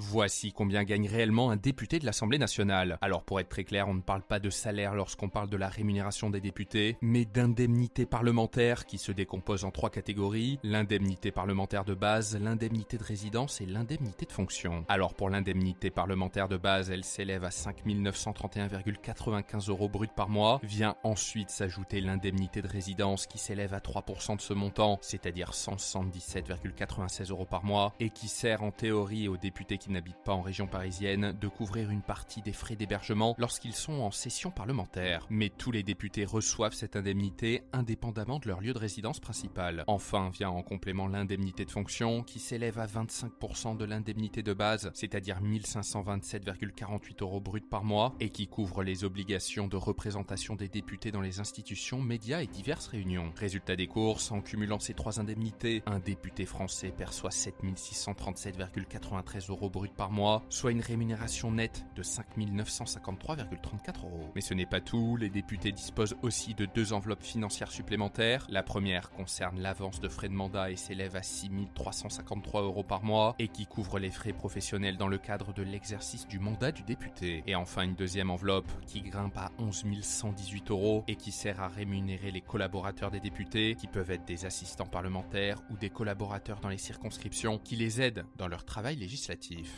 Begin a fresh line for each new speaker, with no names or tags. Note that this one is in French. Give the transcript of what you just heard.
Voici combien gagne réellement un député de l'Assemblée nationale. Alors pour être très clair, on ne parle pas de salaire lorsqu'on parle de la rémunération des députés, mais d'indemnité parlementaire qui se décompose en 3 catégories, l'indemnité parlementaire de base, l'indemnité de résidence et l'indemnité de fonction. Alors pour l'indemnité parlementaire de base, elle s'élève à 5 931,95 € brut par mois. Vient ensuite s'ajouter l'indemnité de résidence qui s'élève à 3% de ce montant, c'est-à-dire 177,96 € par mois, et qui sert en théorie aux députés qui n'habitent pas en région parisienne de couvrir une partie des frais d'hébergement lorsqu'ils sont en session parlementaire. Mais tous les députés reçoivent cette indemnité indépendamment de leur lieu de résidence principal. Enfin vient en complément l'indemnité de fonction qui s'élève à 25% de l'indemnité de base, c'est-à-dire 1527,48 € brut par mois, et qui couvre les obligations de représentation des députés dans les institutions, médias et diverses réunions. Résultat des courses, en cumulant ces 3 indemnités, un député français perçoit 7 637,93 € brut par mois, soit une rémunération nette de 5 953,34 €. Mais ce n'est pas tout, les députés disposent aussi de 2 enveloppes financières supplémentaires. La première concerne l'avance de frais de mandat et s'élève à 6 353 € par mois et qui couvre les frais professionnels dans le cadre de l'exercice du mandat du député. Et enfin une deuxième enveloppe qui grimpe à 11 118 € et qui sert à rémunérer les collaborateurs des députés, qui peuvent être des assistants parlementaires ou des collaborateurs dans les circonscriptions qui les aident dans leur travail législatif.